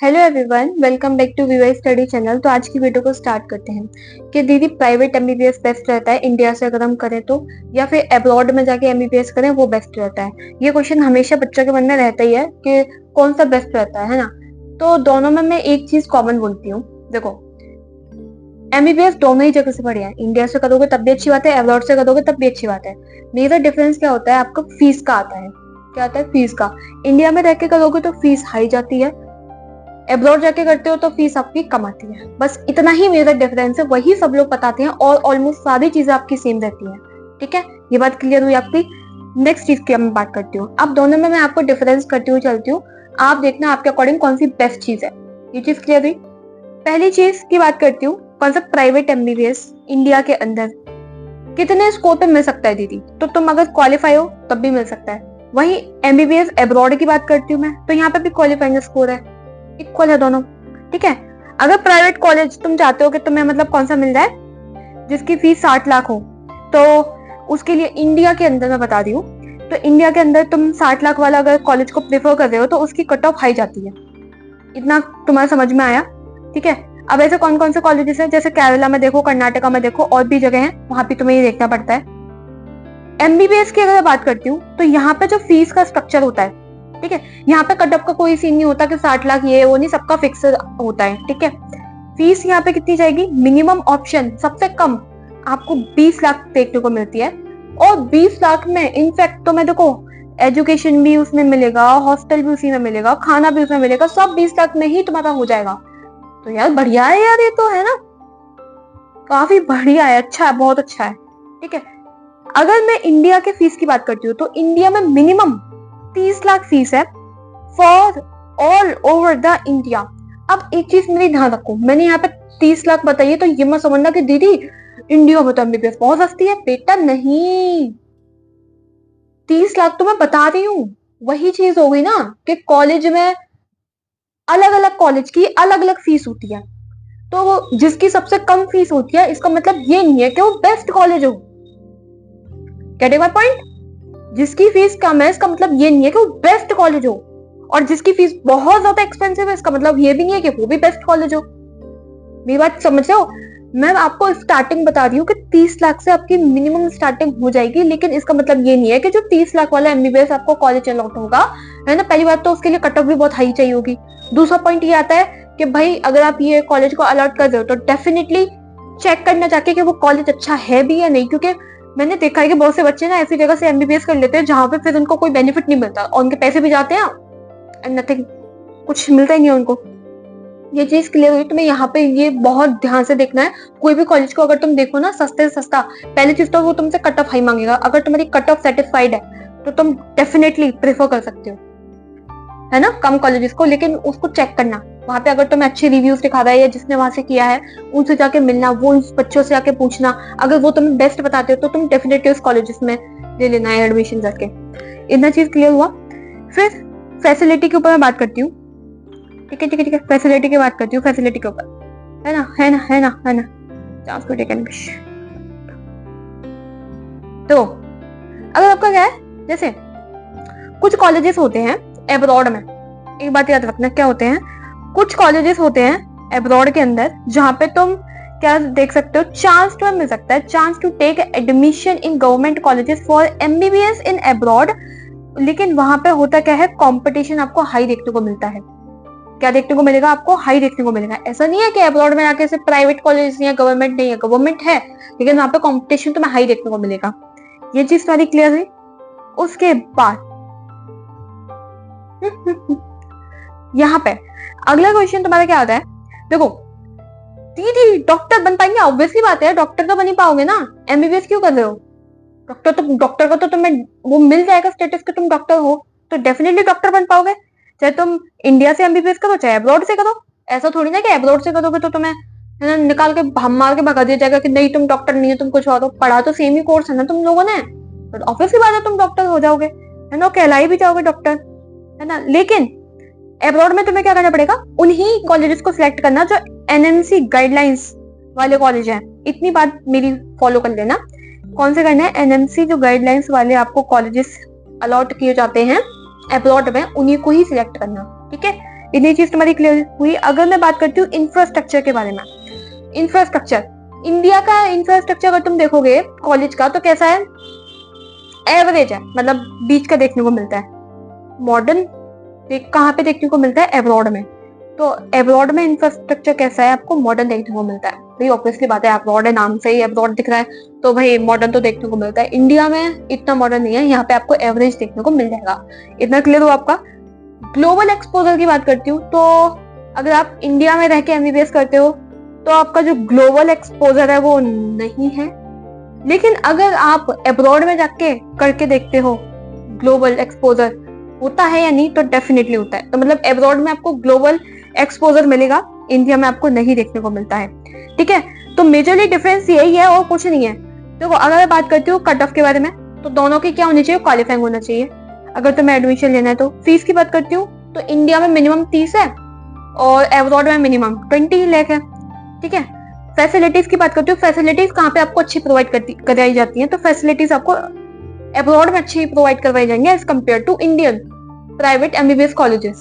Hello everyone, welcome back to VY study channel. तो आज की वीडियो को स्टार्ट करते हैं कि दीदी प्राइवेट एमबीबीएस बेस्ट रहता है इंडिया से अगर हम करें तो, या फिर अब्रॉड में जाके एमबीबीएस करें वो बेस्ट रहता है। ये क्वेश्चन हमेशा बच्चों के मन में रहता ही है कि कौन सा बेस्ट रहता है ना। तो दोनों में मैं एक चीज कॉमन बोलती हूँ, देखो एमबीबीएस दोनों ही जगह से बढ़िया है। इंडिया से करोगे तब भी अच्छी बात है, अब्रॉड से करोगे तब भी अच्छी बात है। मेरा डिफरेंस क्या होता है, आपको फीस का आता है। क्या आता है? फीस का। इंडिया में रह के करोगे तो फीस हाई जाती है, एब्रॉड जाके करते हो तो फीस आपकी कम आती है। बस इतना ही मेरा डिफरेंस है, वही सब लोग बताते हैं और ऑलमोस्ट सारी चीजें आपकी सेम रहती है। ठीक है, ये बात क्लियर हुई आपकी। नेक्स्ट चीज की मैं बात करती हूँ। अब दोनों में मैं आपको डिफरेंस करती हुई चलती हूँ, आप देखना आपके अकॉर्डिंग कौन सी बेस्ट चीज है। ये चीज क्लियर हुई। पहली चीज की बात करती हूँ, कौन सा प्राइवेट एमबीबीएस इंडिया के अंदर कितने स्कोर पे मिल सकता है दीदी। तो तुम अगर क्वालिफाई हो तब भी मिल सकता है। वही एमबीबीएस अब्रॉड की बात करती हूँ मैं, तो यहाँ पे भी क्वालिफाइंग स्कोर है, इक्वल है दोनों। ठीक है, अगर प्राइवेट कॉलेज तुम चाहते हो कि तुम्हें मतलब कौन सा मिल जाए जिसकी फीस 60 लाख हो, तो उसके लिए इंडिया के अंदर मैं बता रही हूँ, तो इंडिया के अंदर तुम 60 लाख वाला अगर कॉलेज को प्रेफर कर रहे हो तो उसकी कट ऑफ हाई जाती है। इतना तुम्हारा समझ में आया? ठीक है। अब ऐसे कौन कौन से कॉलेजेस हैं, जैसे केरला में देखो, कर्नाटका में देखो, और भी जगह है, वहां पे तुम्हें ये देखना पड़ता है। एमबीबीएस की अगर बात करती हूँ तो यहाँ पे जो फीस का स्ट्रक्चर होता है, ठीक है, यहाँ पे कट ऑफ का कोई सीन नहीं होता कि 60 लाख ये वो नहीं, सबका फिक्स होता है। ठीक है, फीस यहाँ पे कितनी जाएगी, मिनिमम ऑप्शन सबसे कम आपको 20 लाख देखने को मिलती है। और 20 लाख में इनफैक्ट तो मैं देखो एजुकेशन भी उसमें मिलेगा, हॉस्टल भी उसी में मिलेगा, खाना भी उसमें मिलेगा, सब 20 लाख में ही तुम्हारा हो जाएगा। तो यार बढ़िया है यार, ये तो है ना, काफी बढ़िया है, अच्छा है, बहुत अच्छा है। ठीक है, अगर मैं इंडिया के फीस की बात करती हूँ तो इंडिया में मिनिमम 30 लाख फीस है for all over the India. अब एक चीज मेरी ध्यान रखो, मैंने यहाँ पे 30 लाख बताइए तो ये मत समझना कि दीदी इंडिया में तो एमबीबीएस बहुत सस्ती है। बेटा नहीं, 30 लाख तो मैं बता रही हूँ। वही चीज हो गई ना कि कॉलेज में अलग अलग कॉलेज की अलग अलग फीस होती है, तो वो जिसकी सबसे कम फीस होती है इसका मतलब ये नहीं है कि वो बेस्ट कॉलेज हो। Getting my point? जिसकी फीस कम है इसका मतलब ये नहीं है कि वो बेस्ट कॉलेज हो, और जिसकी फीस बहुत ज्यादा एक्सपेंसिव है इसका मतलब ये भी नहीं है कि वो भी बेस्ट कॉलेज हो। मेरी बात समझ रहे हो? मैं आपको स्टार्टिंग बता रही हूँ कि 30 लाख से आपकी मिनिमम स्टार्टिंग हो जाएगी, लेकिन इसका मतलब ये नहीं है कि जो 30 लाख वाला एमबीबीएस आपको कॉलेज अलॉट होगा, है ना, पहली बात तो उसके लिए कट ऑफ भी बहुत हाई चाहिए होगी। दूसरा पॉइंट ये आता है कि भाई अगर आप ये कॉलेज को अलॉट कर रहे हो तो डेफिनेटली चेक करना चाहिए कि वो कॉलेज अच्छा है भी या नहीं, क्योंकि मैंने देखा है कि बहुत से बच्चे ना ऐसी जगह से एमबीबीएस कर लेते हैं जहां पे फिर उनको कोई बेनिफिट नहीं मिलता और उनके पैसे भी जाते हैं एंड नथिंग, कुछ मिलता ही नहीं है उनको। ये चीज क्लियर हुई। तुम्हें यहाँ पे ये बहुत ध्यान से देखना है, कोई भी कॉलेज को अगर तुम देखो ना सस्ते से सस्ता, पहली चीज तो वो तुमसे कट ऑफ हाई मांगेगा। अगर तुम्हारी कट ऑफ सेटिस्फाइड है तो तुम डेफिनेटली प्रेफर कर सकते हो, है ना, कम कॉलेजेस को, लेकिन उसको चेक करना। वहां पे अगर तुम्हें अच्छे रिव्यूज दिखा रहा है या जिसने वहां से किया है उनसे जाके मिलना, वो उस बच्चों से जाके पूछना। अगर वो तुम्हें बेस्ट बताते हो तो तुम डेफिनेटली उस कॉलेजेस में ले लेना है एडमिशन करके। इतना चीज क्लियर हुआ। फिर फैसिलिटी के ऊपर मैं बात करती हूँ। ठीक है ठीक है ठीक है, फैसिलिटी की बात करती हूँ, फैसिलिटी के ऊपर, है ना है ना है ना है ना। Transport English. तो अगर आपका क्या है, जैसे कुछ कॉलेजेस होते हैं एब्रॉड में, एक बात याद रखना, क्या होते हैं, कुछ कॉलेजेस होते हैं एब्रॉड के अंदर जहां पे तुम क्या देख सकते हो, चांस तुम्हें मिल सकता है, chance to take admission in government colleges for MBBS in abroad. लेकिन वहां पे होता क्या है, कंपटीशन आपको हाई देखने को मिलता है। क्या देखने को मिलेगा आपको? हाई देखने को मिलेगा। ऐसा नहीं है कि अब्रॉड में आके सिर्फ प्राइवेट कॉलेज या गवर्नमेंट नहीं है, गवर्नमेंट है, लेकिन वहां पे कंपटीशन तुम्हें हाई देखने को मिलेगा। ये चीज तुम्हारी क्लियर हुई। उसके बाद यहाँ पे अगला क्वेश्चन तुम्हारा क्या आता है, देखो दीदी डॉक्टर बन पाएंगे? ऑब्वियसली बात है, डॉक्टर तो बन ही पाओगे ना, एमबीबीएस क्यों कर रहे हो? डॉक्टर तो, डॉक्टर का तो तुम्हें वो मिल जाएगा स्टेटस कि तुम डॉक्टर हो, तो डेफिनेटली डॉक्टर बन पाओगे, चाहे तुम इंडिया से एमबीबीएस करो चाहे अब्रॉड से करो। ऐसा थोड़ी ना कि अब्रॉड से करोगे तो तुम्हें है ना निकाल के हम मार के भगा दिया जाएगा कि नहीं तुम डॉक्टर नहीं हो, तुम कुछ और हो। पढ़ा तो सेम ही कोर्स है ना तुम लोगों ने, तो ऑब्वियसली बात है तुम डॉक्टर हो जाओगे, है ना, कहलाई भी जाओगे डॉक्टर, है ना। लेकिन अब्रॉड में तुम्हें क्या करना पड़ेगा, उन्हीं कॉलेजेस को सिलेक्ट करना जो एनएमसी गाइडलाइंस वाले कॉलेज हैं। इतनी बात मेरी फॉलो कर लेना, कौन से करना है, एनएमसी जो गाइडलाइंस वाले आपको कॉलेजेस अलॉट किए जाते हैं अब्रॉड में, उन्हीं को ही सिलेक्ट करना। ठीक है, इतनी चीज तुम्हारी क्लियर हुई। अगर मैं बात करती हूँ इंफ्रास्ट्रक्चर के बारे में, इंफ्रास्ट्रक्चर, इंडिया का इंफ्रास्ट्रक्चर अगर तुम देखोगे कॉलेज का तो कैसा है, एवरेज है, मतलब बीच का देखने को मिलता है। मॉडर्न कहाँ पे देखने को मिलता है, एब्रॉड में। तो एब्रॉड में इंफ्रास्ट्रक्चर कैसा है, आपको मॉडर्न देखने को मिलता है। भाई ऑब्वियसली बात है, एब्रॉड है, नाम से ही एब्रॉड दिख रहा है, तो भाई मॉडर्न तो देखने को मिलता है। इंडिया में इतना मॉडर्न नहीं है, यहाँ पे आपको एवरेज देखने को मिल जाएगा। इतना क्लियर हो आपका। ग्लोबल एक्सपोजर की बात करती हूँ तो अगर आप इंडिया में रह के एमबीबीएस करते हो तो आपका जो ग्लोबल एक्सपोजर है वो नहीं है, लेकिन अगर आप अब्रॉड में जाके करके देखते हो ग्लोबल एक्सपोजर होता है या नहीं, तो डेफिनेटली होता है। तो मतलब अब्रॉड में आपको ग्लोबल एक्सपोजर मिलेगा, इंडिया में आपको नहीं देखने को मिलता है। ठीक है, तो मेजरली डिफरेंस यही है और कुछ नहीं है। देखो अगर मैं बात करती हूँ कट ऑफ के बारे में, तो दोनों की क्या होनी चाहिए, क्वालिफाइंग होना चाहिए अगर तुम्हें एडमिशन लेना है तो। फीस की बात करती हूँ तो इंडिया में मिनिमम 30 है और अब्रॉड में मिनिमम 20 लाख है। ठीक है, फैसिलिटीज की बात करती हूँ, फैसिलिटीज कहाँ पे आपको अच्छी प्रोवाइड कराई जाती है, तो फैसिलिटीज आपको अब्रॉड में अच्छी प्रोवाइड करवाई जाएंगे as compare to Indian private MBBS colleges.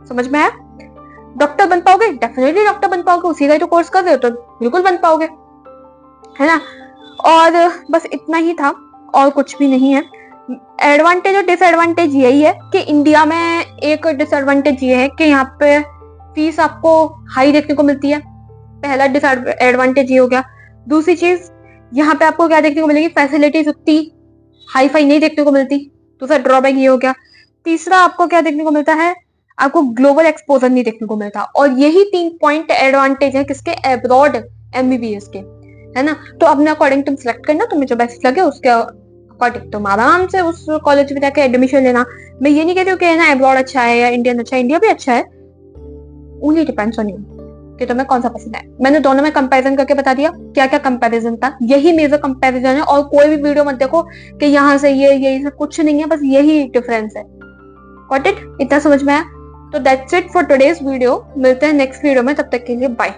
समझ में आया? डॉक्टर बन पाओगे, डेफिनेटली डॉक्टर बन पाओगे, उसी का तो कोर्स कर रहे हो तो बिल्कुल बन पाओगे, है ना। और बस इतना ही था और कुछ भी नहीं है। एडवांटेज और डिसएडवांटेज यही है कि इंडिया में एक डिसएडवांटेज ये है कि यहाँ पे फीस आपको हाई देखने को मिलती है, पहला डिसएडवांटेज ये हो गया। दूसरी चीज यहाँ पे आपको क्या देखने को मिलेगी, फैसिलिटीज उतनी हाई फाई नहीं देखने को मिलती, दूसरा ड्रॉबैक ये हो गया। तीसरा आपको क्या देखने को मिलता है, आपको ग्लोबल एक्सपोजर नहीं देखने को मिलता। और यही 3 पॉइंट एडवांटेज है किसके, अब्रॉड एमबीबीएस के, है ना। तो अपने अकॉर्डिंग तुम सिलेक्ट करना, तुम्हें जो बेस्ट लगे उसके अकॉर्डिंग तुम आराम से उस कॉलेज में जाकर एडमिशन लेना। मैं ये नहीं कहती हूँ कि ना अब्रॉड अच्छा है या इंडियन अच्छा है, इंडिया भी अच्छा है, ओनली डिपेंड्स ऑन यू कि तुम्हें कौन सा पसंद है। मैंने दोनों में कंपैरिजन करके बता दिया क्या क्या कंपैरिजन था, यही मेजर कंपैरिजन है। और कोई भी वीडियो मत देखो कि यहाँ से ये सब कुछ नहीं है, बस यही डिफरेंस है। Got it? इतना समझ में आया? तो that's it for today's video. मिलते हैं नेक्स्ट वीडियो में, तब तक के लिए बाय।